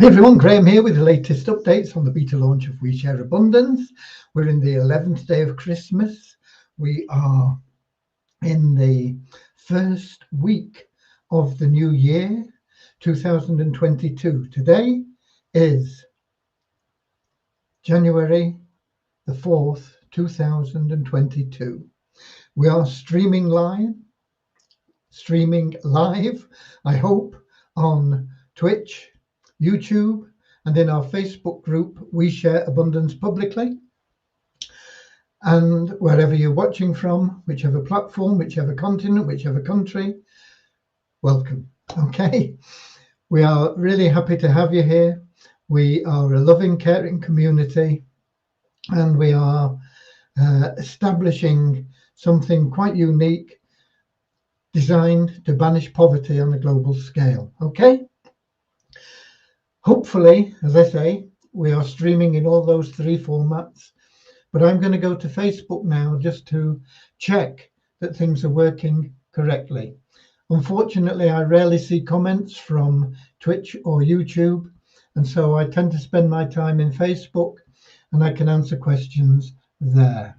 Hey everyone, Graham here with the latest updates on the beta launch of WeShare Abundance. We're in the 11th day of Christmas. We are in the first week of the new year, 2022. Today is January the 4th, 2022. We are streaming live, I hope, on Twitch, YouTube, and in our Facebook group, We Share Abundance Publicly. And wherever you're watching from, whichever platform, whichever continent, whichever country, welcome. Okay, we are really happy to have you here. We are a loving, caring community, and we are establishing something quite unique, designed to banish poverty on a global scale. Okay. Hopefully, as I say, we are streaming in all those three formats, but I'm going to go to Facebook now just to check that things are working correctly. Unfortunately, I rarely see comments from Twitch or YouTube, and so I tend to spend my time in Facebook, and I can answer questions there.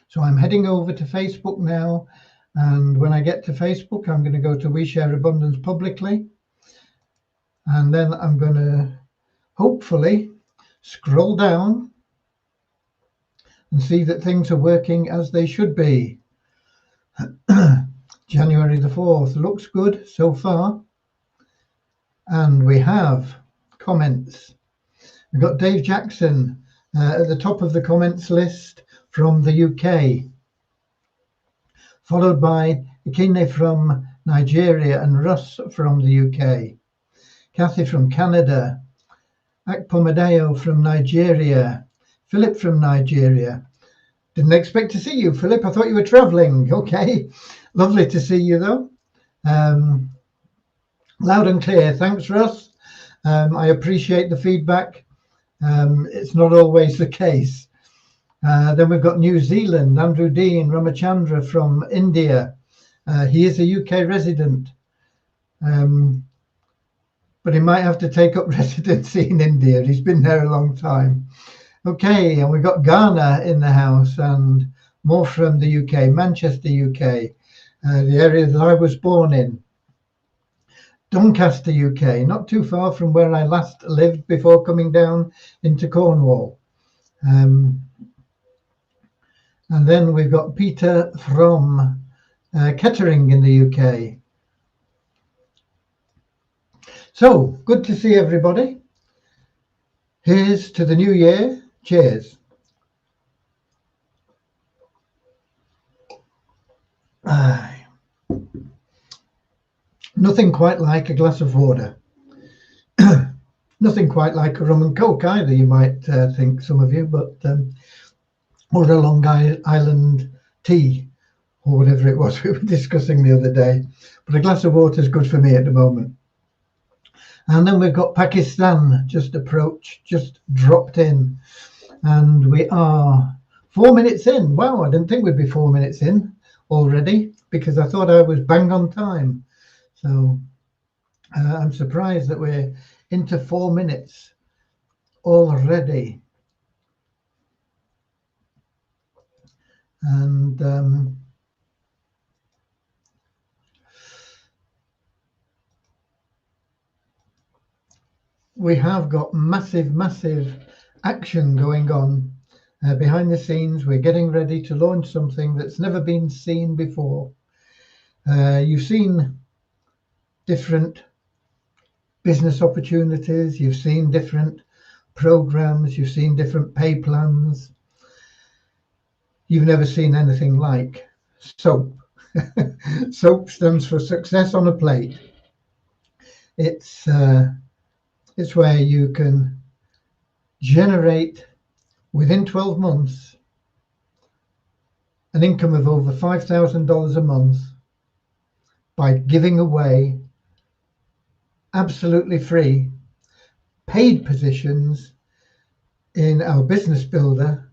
So I'm heading over to Facebook now, and when I get to Facebook, I'm going to go to We Share Abundance Publicly. And then I'm going to hopefully scroll down and see that things are working as they should be. January the 4th looks good so far. And we have comments. We've got Dave Jackson at the top of the comments list from the UK, followed by Ikine from Nigeria and Russ from the UK. Kathy from Canada, Akpomadeo from Nigeria, Philip from Nigeria. Didn't expect to see you, Philip. I thought you were traveling. Okay, lovely to see you though. Loud and clear. Thanks, Russ. I appreciate the feedback. It's not always the case. Then we've got New Zealand, Andrew Dean Ramachandra from India. He is a UK resident. But he might have to take up residency in India. He's been there a long time. Okay, and we've got Ghana in the house and more from the UK, Manchester, UK, the area that I was born in. Doncaster, UK, not too far from where I last lived before coming down into Cornwall. And then we've got Peter from Kettering in the UK. So, good to see everybody. Here's to the new year. Cheers. Nothing quite like a glass of water. Nothing quite like a rum and coke either, you might think, some of you, but or a Long Island tea, or whatever it was we were discussing the other day. But a glass of water is good for me at the moment. And then we've got Pakistan just dropped in. And we are 4 minutes in. Wow, I didn't think we'd be 4 minutes in already, because I thought I was bang on time. So I'm surprised that we're into 4 minutes already. And we have got massive action going on behind the scenes. We're getting ready to launch something that's never been seen before. You've seen different business opportunities, you've seen different programs, you've seen different pay plans. You've never seen anything like SOAP. SOAP stands for Success on a Plate. It's where you can generate within 12 months an income of over $5,000 a month by giving away absolutely free paid positions in our business builder,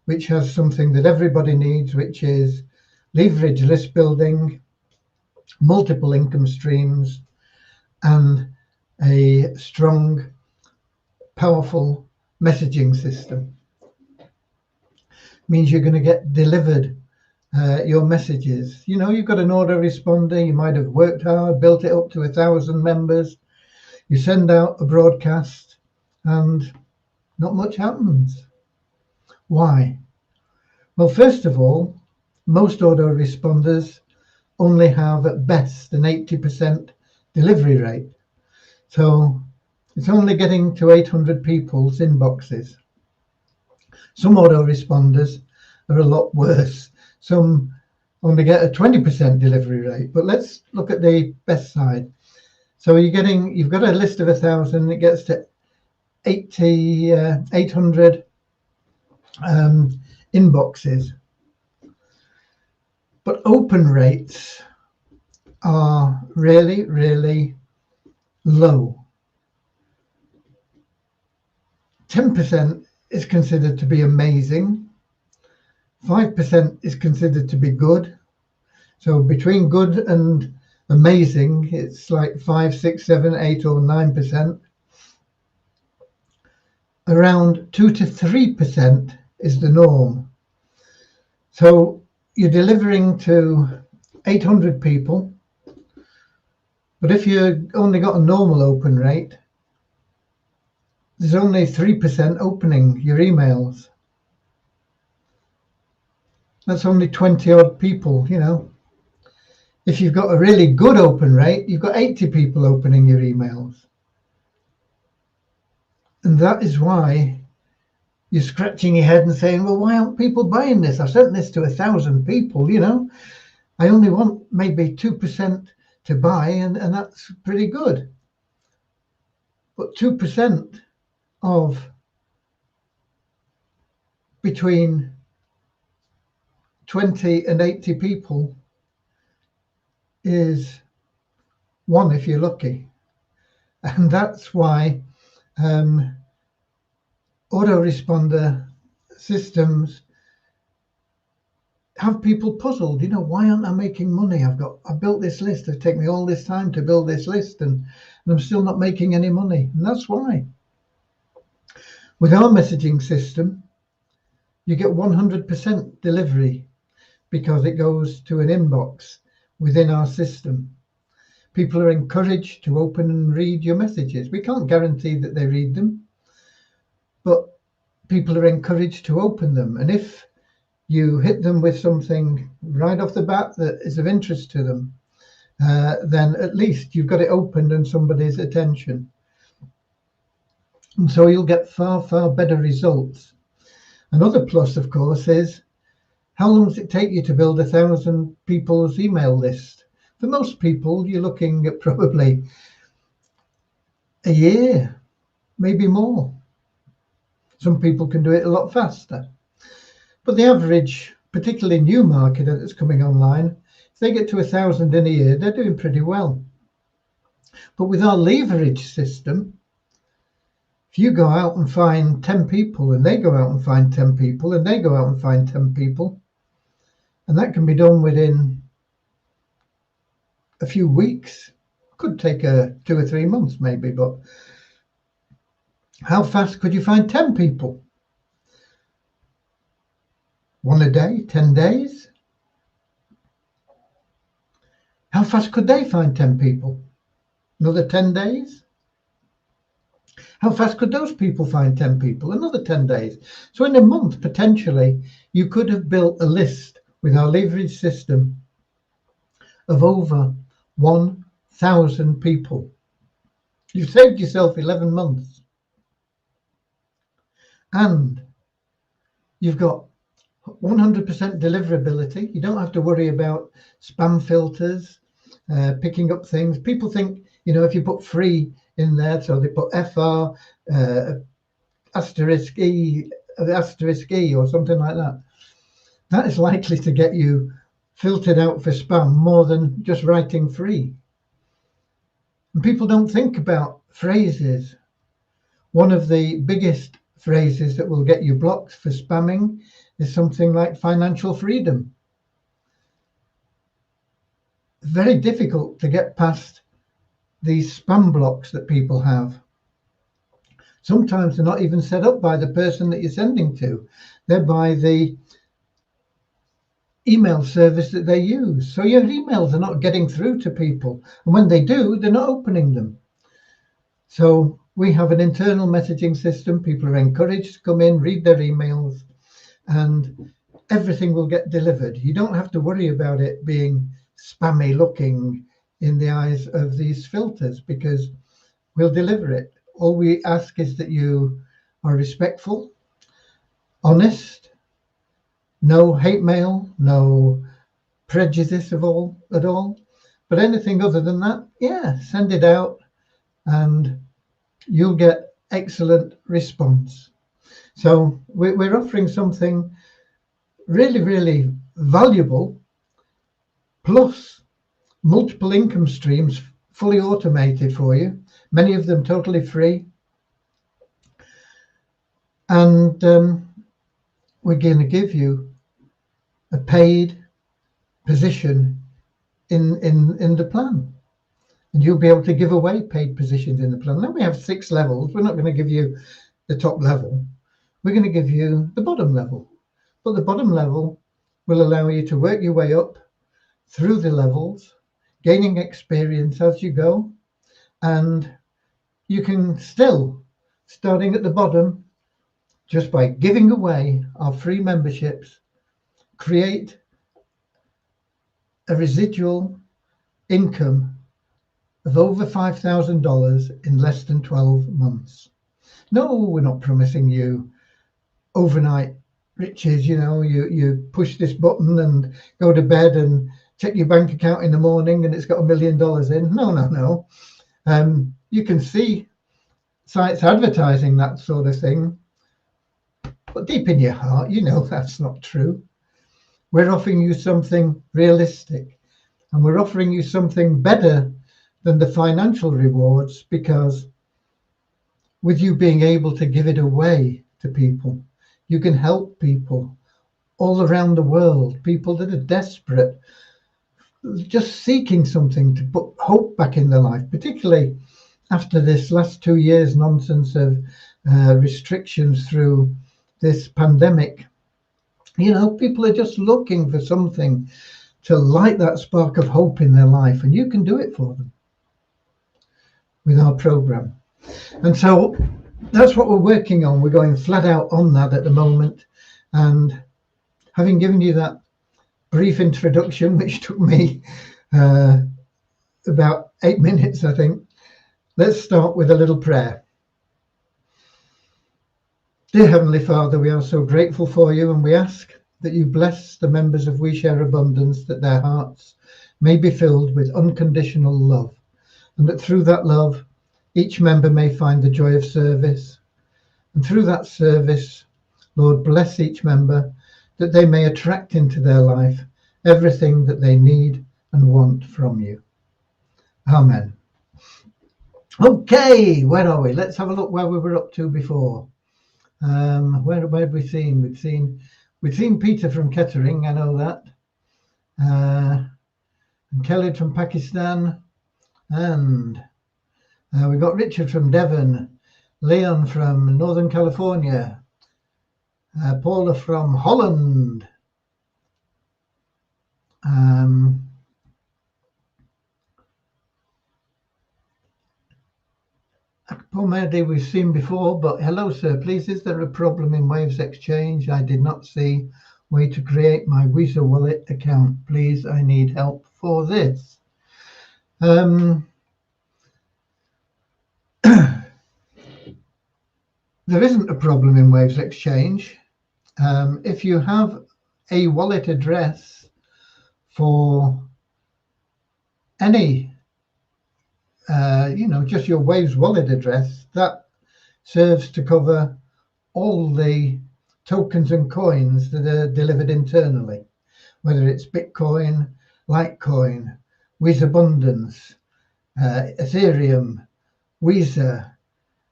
which has something that everybody needs, which is leverage list building, multiple income streams, and a strong, powerful messaging system. Means you're going to get delivered your messages. You know, you've got an autoresponder, you might have worked hard, built it up to 1,000 members, you send out a broadcast and not much happens. Why? Well, first of all, most autoresponders only have at best an 80% delivery rate. So it's only getting to 800 people's inboxes. Some autoresponders are a lot worse. Some only get a 20% delivery rate. But let's look at the best side. So you've got a list of 1,000, it gets to 800 inboxes. But open rates are really, really low. 10% is considered to be amazing. 5% is considered to be good. So between good and amazing, it's like 5, 6, 7, 8, or 9%. Around 2 to 3% is the norm. So you're delivering to 800 people, but if you only got a normal open rate, there's only 3% opening your emails. That's only 20 odd people, you know. If you've got a really good open rate, you've got 80 people opening your emails. And that is why you're scratching your head and saying, well, why aren't people buying this? I've sent this to 1,000 people, you know. I only want maybe 2% to buy, and that's pretty good. But 2% of between 20 and 80 people is 1 if you're lucky. And that's why autoresponder systems have people puzzled. You know, why aren't I making money? I built this list. It's taken me all this time to build this list, and I'm still not making any money. And that's why. With our messaging system, you get 100% delivery because it goes to an inbox within our system. People are encouraged to open and read your messages. We can't guarantee that they read them, but people are encouraged to open them. And if you hit them with something right off the bat that is of interest to them, then at least you've got it opened and somebody's attention. And so you'll get far, far better results. Another plus, of course, is how long does it take you to build 1,000 people's email list? For most people, you're looking at probably a year, maybe more. Some people can do it a lot faster. But the average, particularly new marketer that's coming online, if they get to 1,000 in a year, they're doing pretty well. But with our leverage system, if you go out and find 10 people, and they go out and find 10 people, and they go out and find 10 people, and that can be done within a few weeks, could take 2 or 3 months maybe, but how fast could you find 10 people? 1 a day, 10 days? How fast could they find 10 people? Another 10 days? How fast could those people find 10 people? Another 10 days. So in a month, potentially, you could have built a list with our leverage system of over 1,000 people. You've saved yourself 11 months. And you've got 100% deliverability. You don't have to worry about spam filters, picking up things. People think, you know, if you put free in there, so they put FR, asterisk E or something like that. That is likely to get you filtered out for spam more than just writing free. And people don't think about phrases. One of the biggest phrases that will get you blocked for spamming is something like financial freedom. Very difficult to get past these spam blocks that people have. Sometimes they're not even set up by the person that you're sending to. They're by the email service that they use. So your emails are not getting through to people. And when they do, they're not opening them. So we have an internal messaging system. People are encouraged to come in, read their emails, and everything will get delivered. You don't have to worry about it being spammy looking in the eyes of these filters, because we'll deliver it. All we ask is that you are respectful, honest, no hate mail, no prejudice at all. But anything other than that, yeah, send it out and you'll get excellent response. So we're offering something really, really valuable, plus multiple income streams fully automated for you, many of them totally free. And we're going to give you a paid position in the plan. And you'll be able to give away paid positions in the plan. Now we have 6 levels. We're not going to give you the top level. We're going to give you the bottom level. But the bottom level will allow you to work your way up through the levels, gaining experience as you go. And you can still, starting at the bottom, just by giving away our free memberships, create a residual income of over $5,000 in less than 12 months. No, we're not promising you overnight riches. You push this button and go to bed and check your bank account in the morning and it's got $1 million in. No. You can see sites advertising that sort of thing, but deep in your heart, you know that's not true. We're offering you something realistic, and we're offering you something better than the financial rewards, because with you being able to give it away to people, you can help people all around the world, people that are desperate, just seeking something to put hope back in their life, particularly after this last 2 years nonsense of restrictions through this pandemic. People are just looking for something to light that spark of hope in their life, and you can do it for them with our program. And so that's what we're working on. We're going flat out on that at the moment. And having given you that brief introduction, which took me about 8 minutes, I think, let's start with a little prayer. Dear Heavenly Father, we are so grateful for you, and we ask that you bless the members of We Share Abundance, that their hearts may be filled with unconditional love, and that through that love, each member may find the joy of service. And through that service, Lord, bless each member, that they may attract into their life everything that they need and want from you. Amen. Okay, where are we? Let's have a look where we were up to before. Where have we seen? We've seen Peter from Kettering, I know that. And Kelly from Pakistan. And we got Richard from Devon, Leon from Northern California, Paula from Holland. Pomedi we've seen before, but hello sir, please, is there a problem in Waves Exchange? I did not see way to create my Visa wallet account. Please, I need help for this. There isn't a problem in Waves Exchange. If you have a wallet address for any just your Waves wallet address, that serves to cover all the tokens and coins that are delivered internally, whether it's Bitcoin, Litecoin, Visa Abundance, Ethereum, Visa,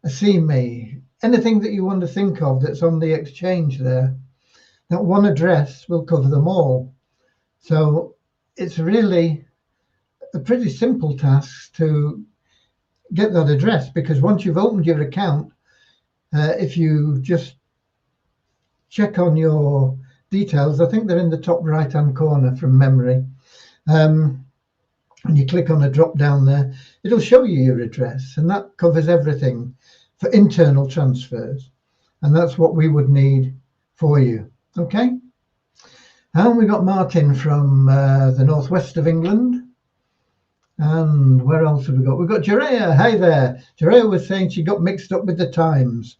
Asimi, anything that you want to think of that's on the exchange there. That one address will cover them all. So it's really a pretty simple task to get that address, because once you've opened your account, if you just check on your details, I think they're in the top right hand corner from memory, and you click on a drop down there, it'll show you your address, and that covers everything for internal transfers, and that's what we would need for you. Okay, and we got Martin from the northwest of England. And where else have we got? We've got Jerea. Hey there. Jerea was saying she got mixed up with the times.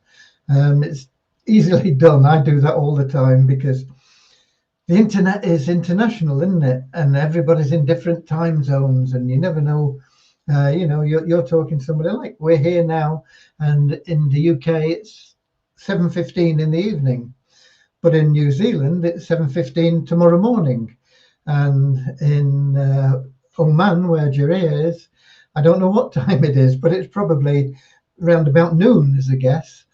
It's easily done. I do that all the time because the internet is international, isn't it? And everybody's in different time zones, and you never know. You're talking to somebody like we're here now, and in the UK it's 7:15 in the evening, but in New Zealand it's 7:15 tomorrow morning, and in Oman, where Jerea is, I don't know what time it is, but it's probably around about noon, as a guess.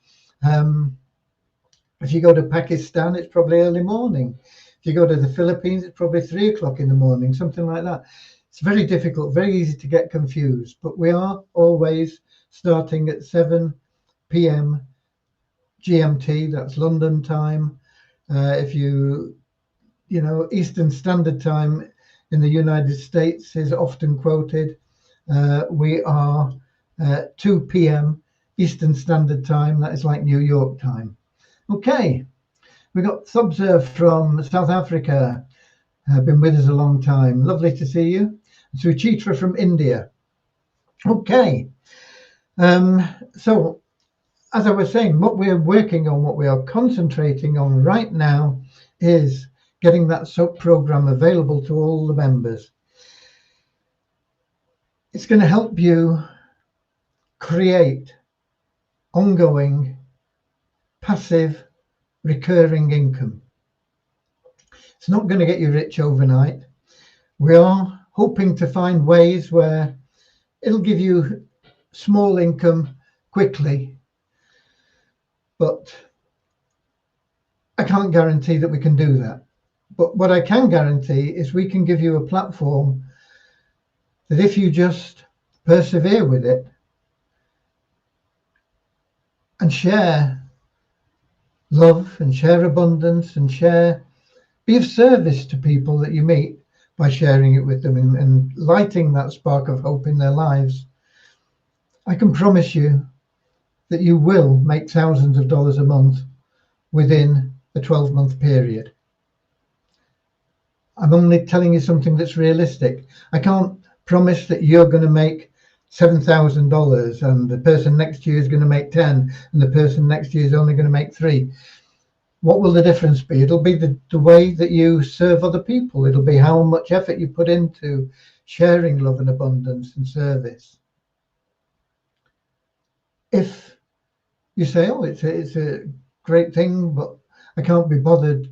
If you go to Pakistan, it's probably early morning. If you go to the Philippines, it's probably 3 o'clock in the morning, something like that. It's very difficult, very easy to get confused, but we are always starting at 7 p.m. GMT, that's London time. If Eastern Standard Time in the United States is often quoted. We are 2 p.m. Eastern Standard Time. That is like New York time. Okay, we got Subserve from South Africa. Been with us a long time. Lovely to see you. Suchitra from India. Okay, so as I was saying, what we're working on, what we are concentrating on right now is getting that SOAP program available to all the members. It's going to help you create ongoing, passive, recurring income. It's not going to get you rich overnight. We are hoping to find ways where it'll give you small income quickly, but I can't guarantee that we can do that. But what I can guarantee is we can give you a platform that if you just persevere with it and share love and share abundance and be of service to people that you meet by sharing it with them and lighting that spark of hope in their lives, I can promise you that you will make thousands of dollars a month within a 12-month period. I'm only telling you something that's realistic. I can't promise that you're going to make $7,000 and the person next to you is going to make 10 and the person next to you is only going to make 3. What will the difference be? It'll be the way that you serve other people. It'll be how much effort you put into sharing love and abundance and service. If you say, oh, it's a great thing, but I can't be bothered,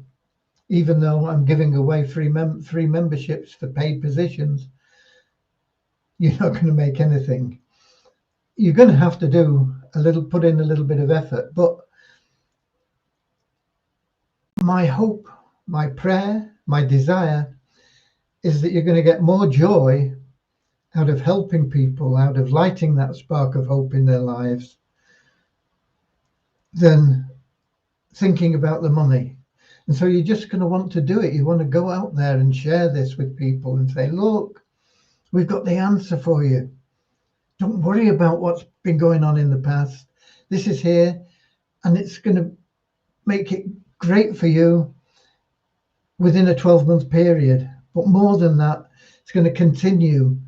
even though I'm giving away free memberships for paid positions, you're not going to make anything. You're going to have to put in a little bit of effort. But my hope, my prayer, my desire is that you're going to get more joy out of helping people, out of lighting that spark of hope in their lives, than thinking about the money. And so you're just going to want to do it. You want to go out there and share this with people and say, look, we've got the answer for you. Don't worry about what's been going on in the past. This is here, and it's going to make it great for you within a 12-month period. But more than that, it's going to continue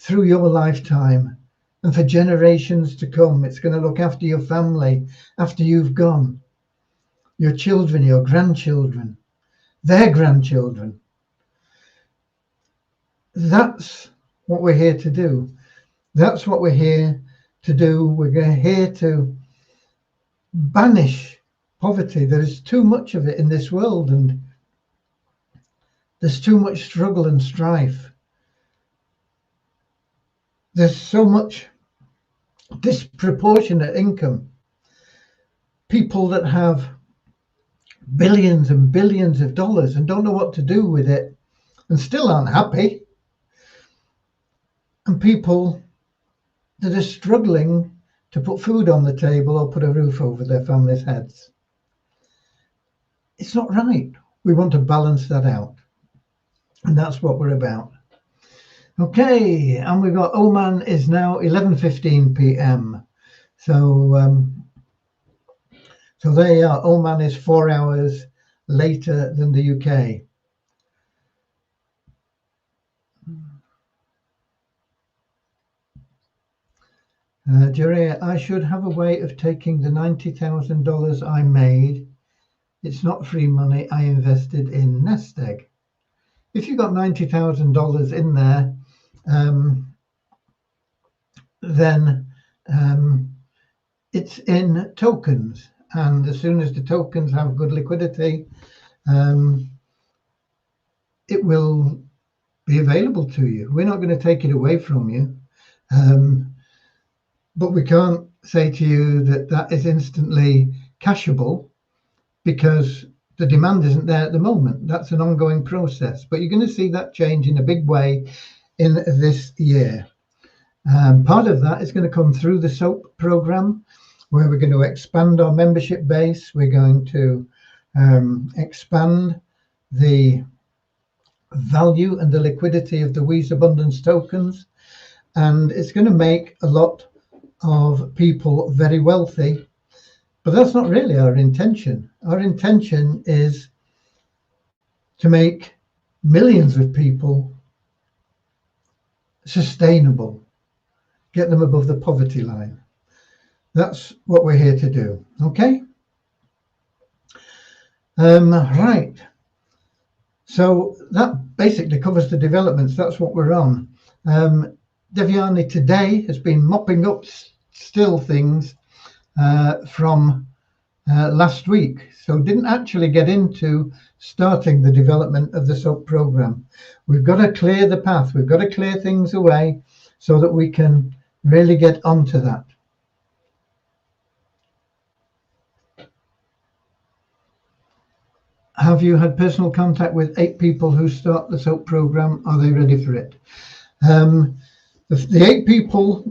through your lifetime and for generations to come. It's going to look after your family after you've gone, your children, your grandchildren, their grandchildren. That's what we're here to do. That's what we're here to do. We're here to banish poverty. There's too much of it in this world, and there's too much struggle and strife. There's so much disproportionate income. People that have billions and billions of dollars and don't know what to do with it and still aren't happy. And people that are struggling to put food on the table or put a roof over their families' heads. It's not right. We want to balance that out. And that's what we're about. Okay, and we've got Oman is now 11:15 p.m. So there you are. Oman is 4 hours later than the UK. Jerry, I should have a way of taking the $90,000 I made. It's not free money I invested in Nest Egg. If you got $90,000 in there, then it's in tokens. And as soon as the tokens have good liquidity, it will be available to you. We're not going to take it away from you. But we can't say to you that that is instantly cashable because the demand isn't there at the moment. That's an ongoing process. But you're going to see that change in a big way in this year. Part of that is going to come through the SOAP program, where we're going to expand our membership base. We're going to expand the value and the liquidity of the We's Abundance tokens. And it's going to make a lot of people very wealthy. But that's not really our intention. Our intention is to make millions of people sustainable, get them above the poverty line. That's what we're here to do. Okay? Right. So that basically covers the developments. That's what we're on. Devyani today has been mopping up still things from last week, so didn't actually get into starting the development of the SOAP program. We've got to clear the path. We've got to clear things away so that we can really get onto that. Have you had personal contact with 8 people who start the SOAP program? Are they ready for it? The 8 people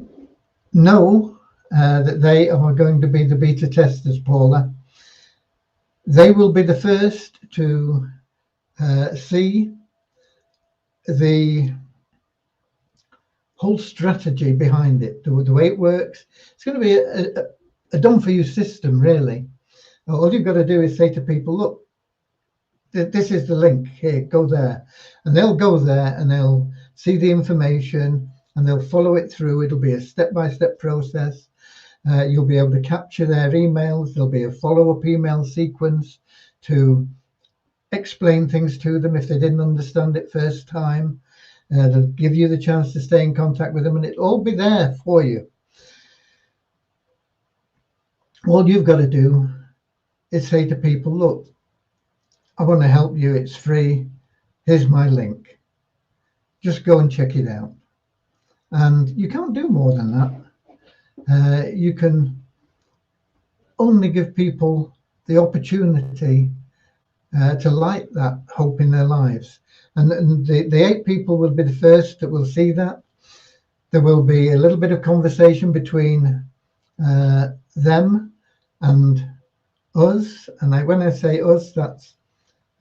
know that they are going to be the beta testers, Paula. They will be the first to see the whole strategy behind it, the way it works. It's going to be a done-for-you system, really. All you've got to do is say to people, look, this is the link, here, go there. And they'll go there and they'll see the information and they'll follow it through. It'll be a step-by-step process. You'll be able to capture their emails. There'll be a follow-up email sequence to explain things to them if they didn't understand it first time. They'll give you the chance to stay in contact with them, and it'll all be there for you. All you've got to do is say to people, look, I want to help you. It's free. Here's my link. Just go and check it out. And you can't do more than that. You can only give people the opportunity to light that hope in their lives. And the 8 people will be the first that will see that. There will be a little bit of conversation between them and us. And when I say us, that's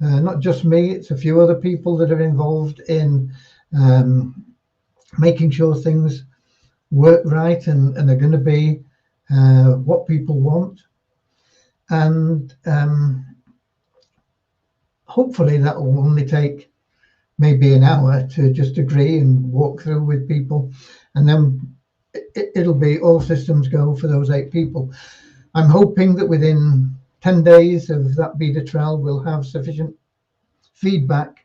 not just me, it's a few other people that are involved in making sure things work right and are going to be what people want. And hopefully that will only take maybe an hour to just agree and walk through with people. And then it'll be all systems go for those 8 people. I'm hoping that within 10 days of that beta trial, we'll have sufficient feedback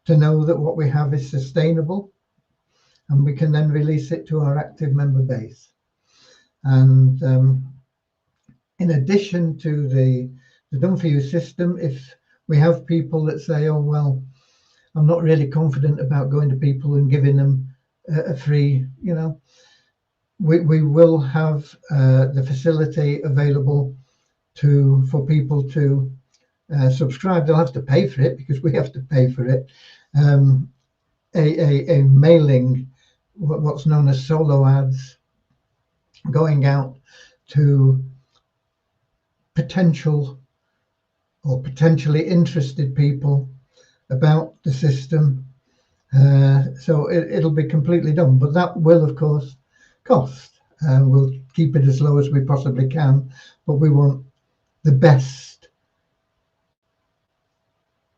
to know that what we have is sustainable, and we can then release it to our active member base. And in addition to the done-for-you system, if we have people that say, oh, well, I'm not really confident about going to people and giving them a free, we will have the facility available for people to subscribe. They'll have to pay for it because we have to pay for it. A mailing, what's known as solo ads, going out to potential or potentially interested people about the system. So it'll be completely done, but that will, of course, cost. We'll keep it as low as we possibly can, but we want the best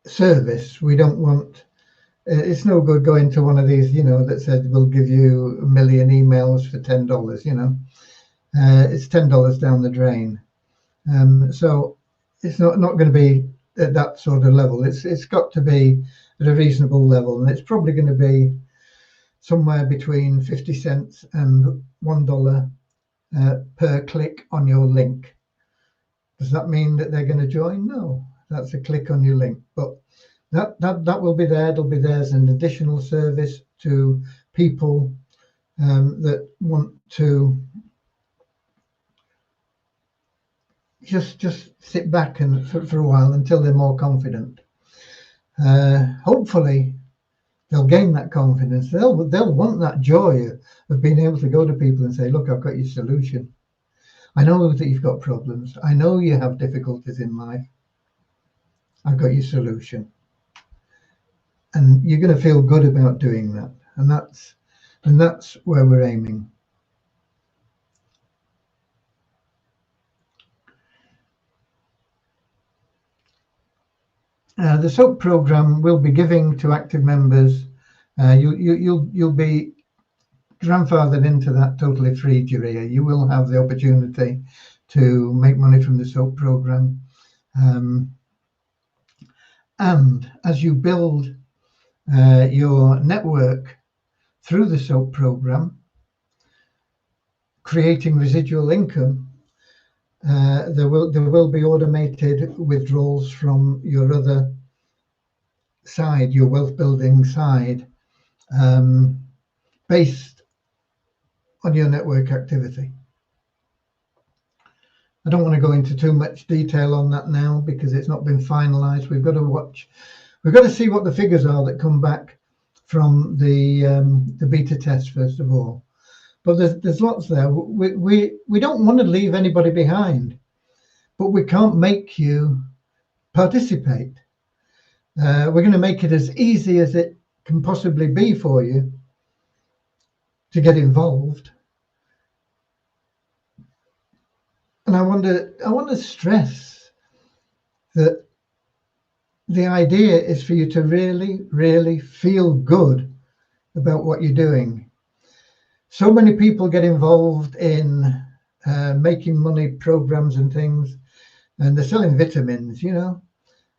service. We don't want. It's no good going to one of these, that said we'll give you 1 million emails for $10. It's $10 down the drain. So it's not going to be at that sort of level. It's got to be at a reasonable level, and it's probably going to be somewhere between 50 cents and $1 per click on your link. Does that mean that they're going to join? No, that's a click on your link. But that will be there. It'll be there as an additional service to people that want to just sit back and for a while until they're more confident. Hopefully, they'll gain that confidence. They'll want that joy of being able to go to people and say, "Look, I've got your solution. I know that you've got problems. I know you have difficulties in life. I've got your solution." And you're going to feel good about doing that. And that's where we're aiming. The SOAP program will be giving to active members. You'll be grandfathered into that totally free career. You will have the opportunity to make money from the SOAP program. And as you build your network through the SOAP program, creating residual income, there will be automated withdrawals from your other side, your wealth building side, based on your network activity. I don't want to go into too much detail on that now because it's not been finalized. We've got to see what the figures are that come back from the beta test first of all. But there's lots there. We don't want to leave anybody behind, but we can't make you participate. We're going to make it as easy as it can possibly be for you to get involved. And I want to stress that the idea is for you to really, really feel good about what you're doing. So many people get involved in making money programs and things, and they're selling vitamins,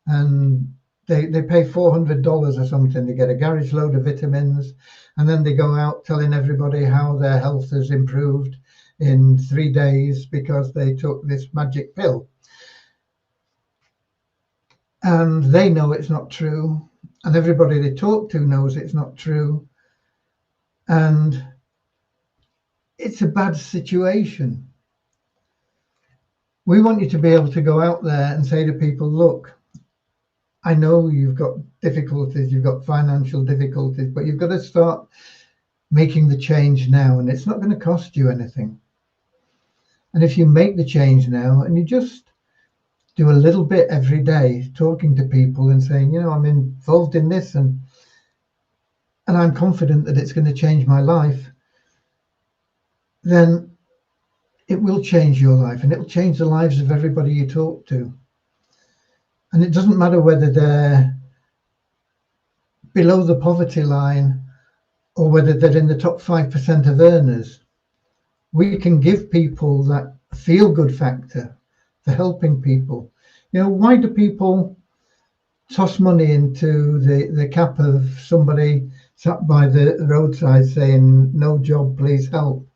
and they pay $400 or something to get a garage load of vitamins, and then they go out telling everybody how their health has improved in 3 days because they took this magic pill. And they know it's not true, and everybody they talk to knows it's not true, and it's a bad situation. We want you to be able to go out there and say to people, "Look, I know you've got difficulties, you've got financial difficulties, but you've got to start making the change now, and it's not going to cost you anything. And if you make the change now and you just do a little bit every day, talking to people and saying, I'm involved in this and I'm confident that it's going to change my life," then it will change your life, and it will change the lives of everybody you talk to. And it doesn't matter whether they're below the poverty line or whether they're in the top 5% of earners. We can give people that feel-good factor for helping people. Why do people toss money into the cap of somebody sat by the roadside saying, "No job, please help"?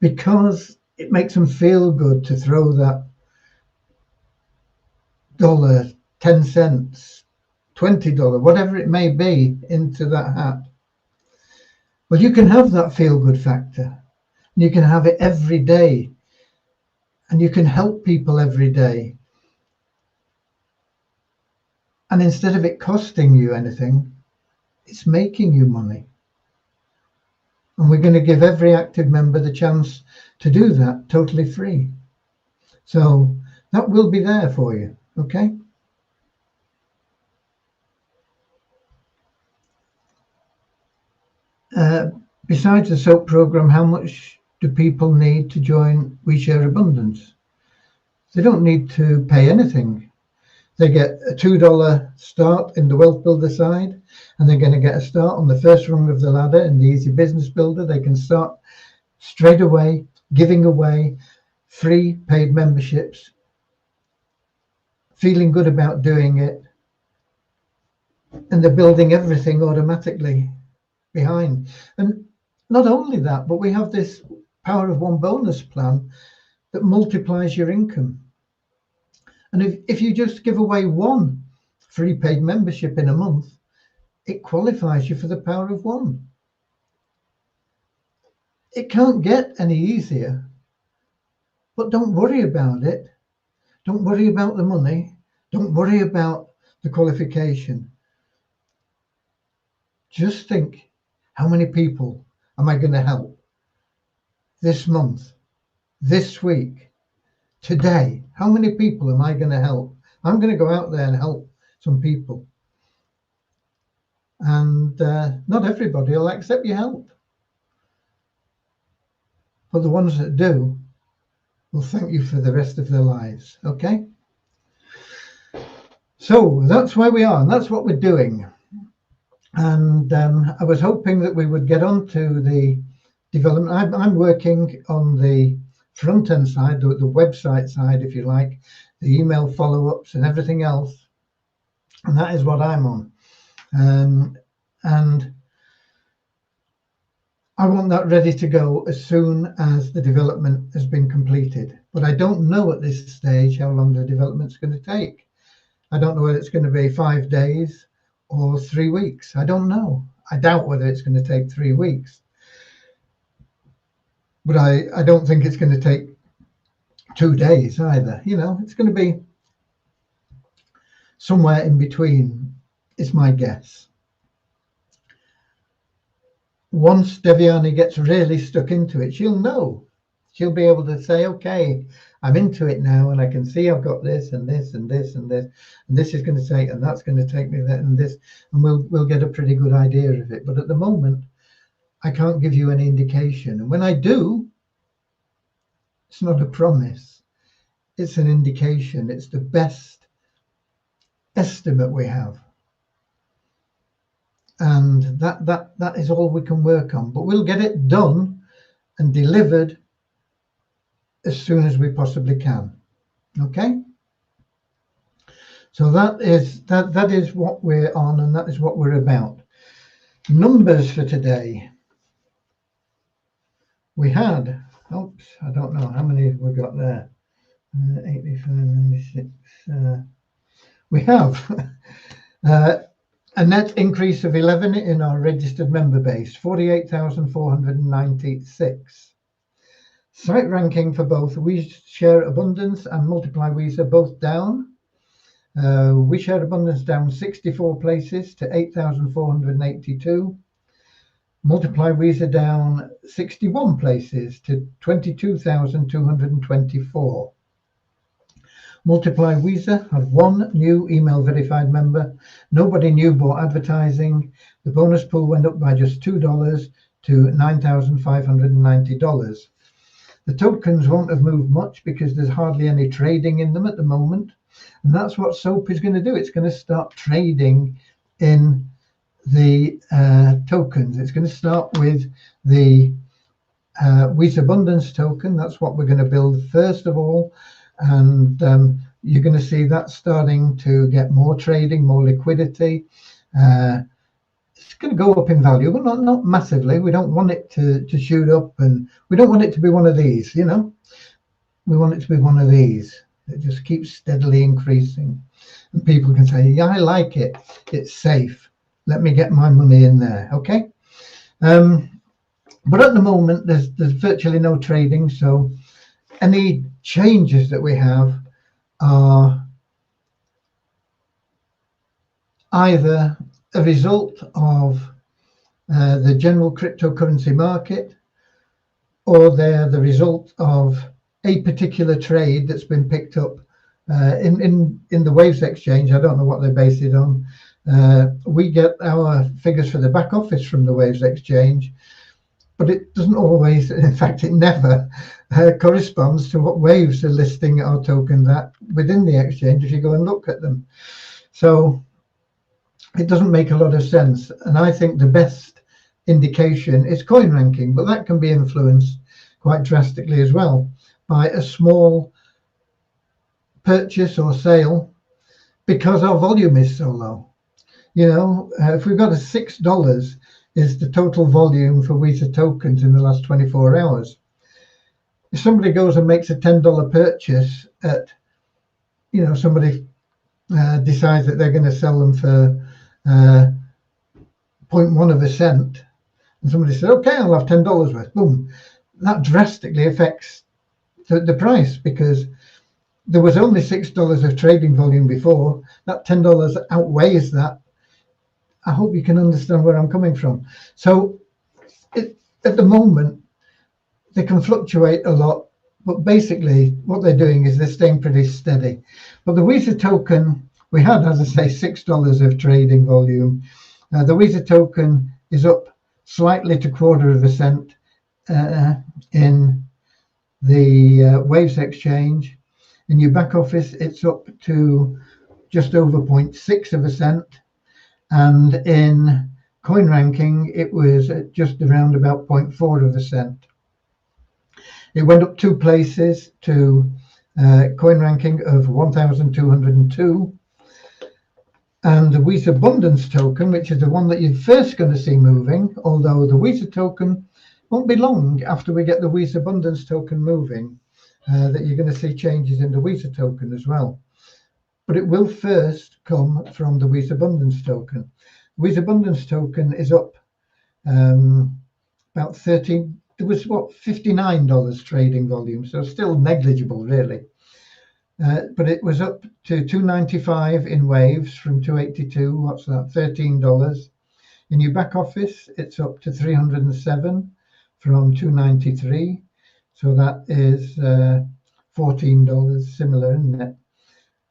Because it makes them feel good to throw that dollar, 10 cents, $20, whatever it may be, into that hat. Well, you can have that feel-good factor. You can have it every day, and you can help people every day. And instead of it costing you anything, it's making you money. And we're going to give every active member the chance to do that totally free. So that will be there for you, okay? Besides the SOAP program, how much do people need to join We Share Abundance? They don't need to pay anything. They get a $2 start in the Wealth Builder side, and they're going to get a start on the first rung of the ladder in the Easy Business Builder. They can start straight away giving away free paid memberships, feeling good about doing it, and they're building everything automatically behind. And not only that, but we have this Power of One bonus plan that multiplies your income. And if you just give away one free paid membership in a month, it qualifies you for the Power of One. It can't get any easier, but don't worry about it. Don't worry about the money. Don't worry about the qualification. Just think, how many people am I going to help this month, this week, today? How many people am I going to help? I'm going to go out there and help some people. And not everybody will accept your help. But the ones that do will thank you for the rest of their lives, okay? So that's where we are, and that's what we're doing. And I was hoping that we would get on to the development. I'm working on the front-end side, the website side, if you like, the email follow-ups and everything else. And that is what I'm on. And I want that ready to go as soon as the development has been completed. But I don't know at this stage how long the development's going to take. I don't know whether it's going to be 5 days or 3 weeks. I don't know. I doubt whether it's going to take 3 weeks. But I don't think it's going to take 2 days either. You know, it's going to be somewhere in between, is my guess. Once Deviani gets really stuck into it, she'll know. She'll be able to say, okay, I'm into it now, and I can see I've got this and this and this and this, and this is going to take, and that's going to take me that and this, and we'll get a pretty good idea of it. But at the moment, I can't give you any indication. And when I do, it's not a promise. It's an indication. It's the best estimate we have. And that is all we can work on. But we'll get it done and delivered as soon as we possibly can. Okay? So that is what we're on, and that is what we're about. Numbers for today. We had, oops, I don't know how many we got there. 85, 96. We have a net increase of 11 in our registered member base, 48,496. Site ranking for both We Share Abundance and Multiply Weezer both down. We Share Abundance down 64 places to 8,482. Multiply Weezer down 61 places to 22,224. Multiply Weezer had one new email verified member. Nobody new bought advertising. The bonus pool went up by just $2 to $9,590. The tokens won't have moved much because there's hardly any trading in them at the moment. And that's what SOAP is going to do. It's going to start trading in the tokens. It's going to start with the Wheat Abundance token. That's what we're going to build first of all. And you're going to see that starting to get more trading, more liquidity. It's going to go up in value, but not massively. We don't want it to shoot up, and we don't want it to be one of these, you know. We want it to be one of these that just keeps steadily increasing. And people can say, yeah, I like it. It's safe. Let me get my money in there, okay? But at the moment, there's virtually no trading, so any changes that we have are either a result of the general cryptocurrency market, or they're the result of a particular trade that's been picked up in the Waves exchange. I don't know what they base it on. We get our figures for the back office from the Waves exchange, but it doesn't always, in fact, it never corresponds to what Waves are listing our tokens at within the exchange if you go and look at them. So it doesn't make a lot of sense. And I think the best indication is coin ranking, but that can be influenced quite drastically as well by a small purchase or sale because our volume is so low. You know, if we've got a $6 is the total volume for Visa tokens in the last 24 hours. If somebody goes and makes a $10 purchase at, you know, somebody decides that they're going to sell them for 0.1 of a cent, and somebody says, okay, I'll have $10 worth, boom, that drastically affects the price, because there was only $6 of trading volume before. That $10 outweighs that. I hope you can understand where I'm coming from. So at the moment, they can fluctuate a lot, but basically what they're doing is they're staying pretty steady. But the Visa token, we had, as I say, $6 of trading volume. The Visa token is up slightly to 1/4 of a cent in the Waves exchange. In your back office, it's up to just over 0.6 of a cent. And in coin ranking, it was just around about 0.4 of a cent. It went up 2 places to coin ranking of 1,202. And the Visa Abundance token, which is the one that you're first going to see moving, although the Visa token won't be long after we get the Visa Abundance token moving, that you're going to see changes in the Visa token as well. But it will first come from the Visa Abundance token. Visa Abundance token is up about 13. It was what, $59 trading volume, so still negligible really. But it was up to $295 in Waves from $282. What's that? $13. In your back office, it's up to $307 from $293. So that is $14, similar, isn't it?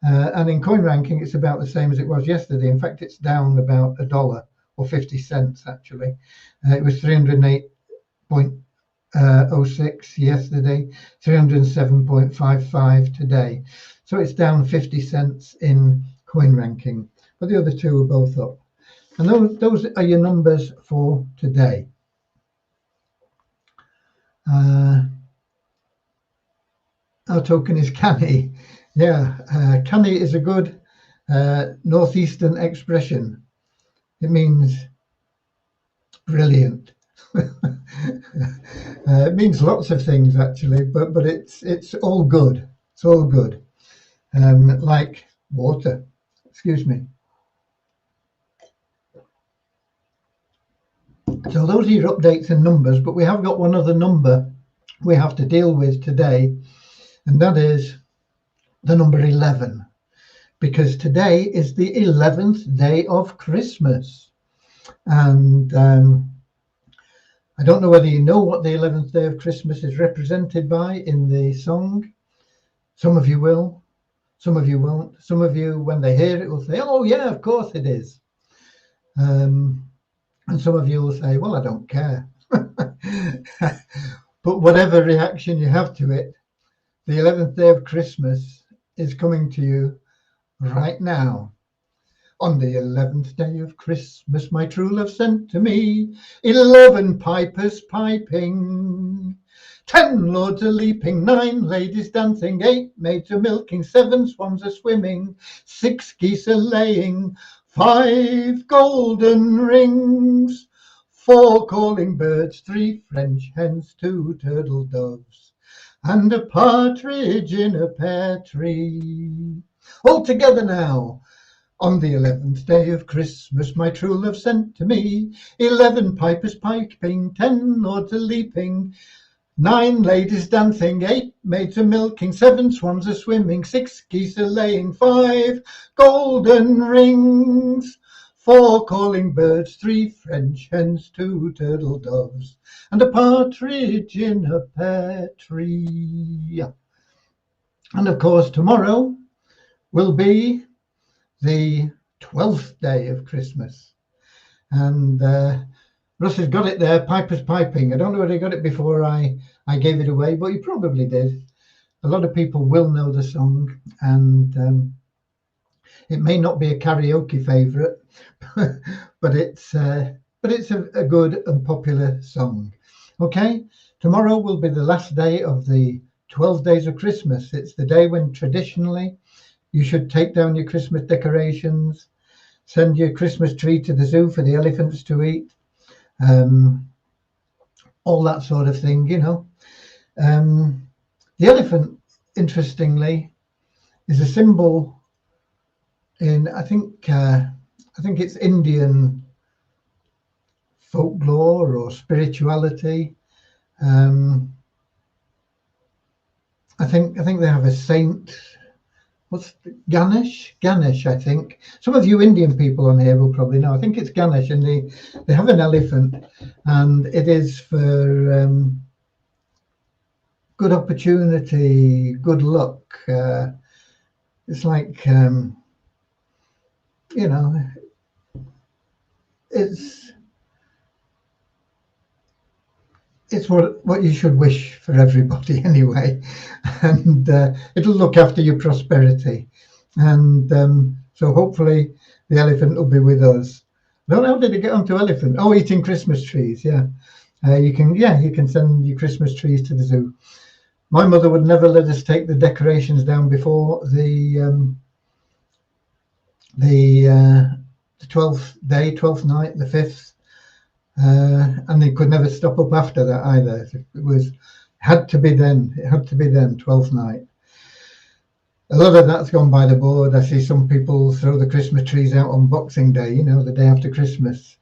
And in coin ranking, it's about the same as it was yesterday. In fact, it's down about $1 or 50 cents actually. It was 308.06 yesterday, 307.55 today. So it's down 50 cents in coin ranking, but the other two are both up. And those are your numbers for today. Our token is canny. Yeah, canny is a good northeastern expression. It means brilliant. It means lots of things actually, but it's all good. It's all good. Like water. Excuse me. So those are your updates and numbers, but we have got one other number we have to deal with today, and that is the number 11, because today is the 11th day of Christmas. And I don't know whether you know what the 11th day of Christmas is represented by in the song. Some of you will, some of you won't. Some of you, when they hear it, will say, oh yeah, of course it is. And some of you will say, well, I don't care. But whatever reaction you have to it, the 11th day of Christmas is coming to you right now. On the 11th day of Christmas, my true love sent to me 11 pipers piping, 10 lords a leaping, 9 ladies dancing, 8 maids a milking, 7 swans a swimming, 6 geese a laying, 5 golden rings, 4 calling birds, 3 French hens, 2 turtle doves, and a partridge in a pear tree. All together now. On the 11th day of Christmas, my true love sent to me 11 pipers piping, 10 lords a leaping, 9 ladies dancing, 8 maids a milking, 7 swans a swimming, 6 geese a laying, 5 golden rings, 4 calling birds, 3 French hens, 2 turtle doves, and a partridge in a pear tree. And of course, tomorrow will be the 12th day of Christmas. And Russ has got it there, Piper's Piping. I don't know whether he got it before I gave it away, but he probably did. A lot of people will know the song, and it may not be a karaoke favourite, but it's a good and popular song. Okay, tomorrow will be the last day of the 12 days of Christmas. It's the day when traditionally you should take down your Christmas decorations, send your Christmas tree to the zoo for the elephants to eat, all that sort of thing, you know. The elephant, interestingly, is a symbol in I think it's Indian folklore or spirituality. I think they have a saint. Ganesh, I think. Some of you Indian people on here will probably know. I think it's Ganesh, and they have an elephant, and it is for good opportunity, good luck. It's like you know, it's what you should wish for everybody anyway, and it'll look after your prosperity, and so hopefully the elephant will be with us. I don't know, how did it get onto elephant? Oh, eating Christmas trees. Yeah, you can send your Christmas trees to the zoo. My mother would never let us take the decorations down before the 12th day, 12th night, the 5th. And they could never stop up after that either. It had to be then. It had to be then, 12th night. A lot of that's gone by the board. I see some people throw the Christmas trees out on Boxing Day, you know, the day after Christmas.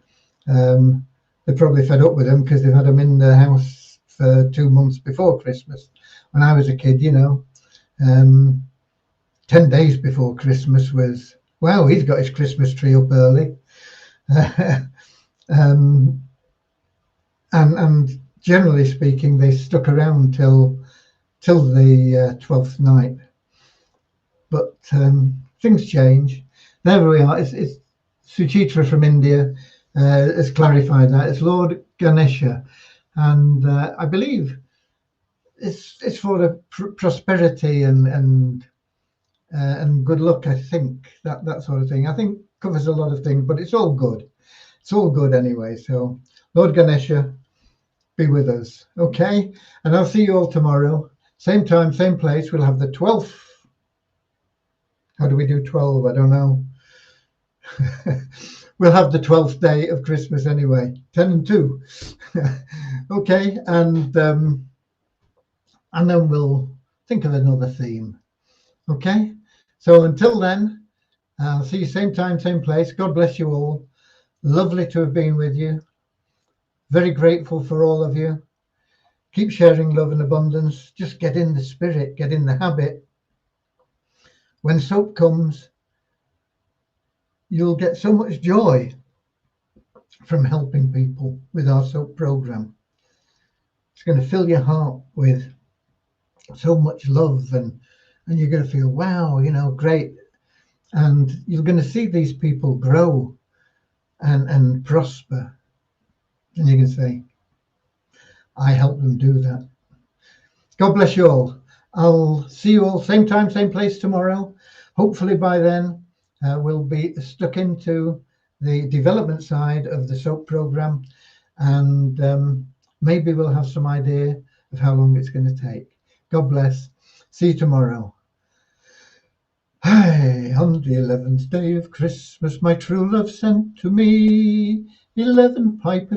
They're probably fed up with them because they've had them in the house for 2 months before Christmas. When I was a kid, you know, 10 days before Christmas was, wow, he's got his Christmas tree up early. And generally speaking, they stuck around till the 12th night. But things change. There we are. It's Suchitra from India has clarified that. It's Lord Ganesha, and I believe it's for the prosperity and good luck. I think that sort of thing. I think covers a lot of things, but it's all good. It's all good anyway. So Lord Ganesha, be with us. Okay, and I'll see you all tomorrow, same time, same place. We'll have the 12th. How do we do 12? I don't know. We'll have the 12th day of Christmas anyway, 10 and 2. Okay, and then we'll think of another theme. Okay, so until then, I'll see you same time, same place. God bless you all. Lovely to have been with you. Very grateful for all of you. Keep sharing love and abundance. Just get in the spirit, get in the habit. When soap comes, you'll get so much joy from helping people with our soap program. It's going to fill your heart with so much love, and you're going to feel, wow, you know, great. And you're going to see these people grow and prosper. And you can say, I helped them do that. God bless you all. I'll see you all same time, same place tomorrow. Hopefully by then we'll be stuck into the development side of the soap program, and maybe we'll have some idea of how long it's going to take. God bless. See you tomorrow. Hey, on the 11th day of Christmas, my true love sent to me 11 pipers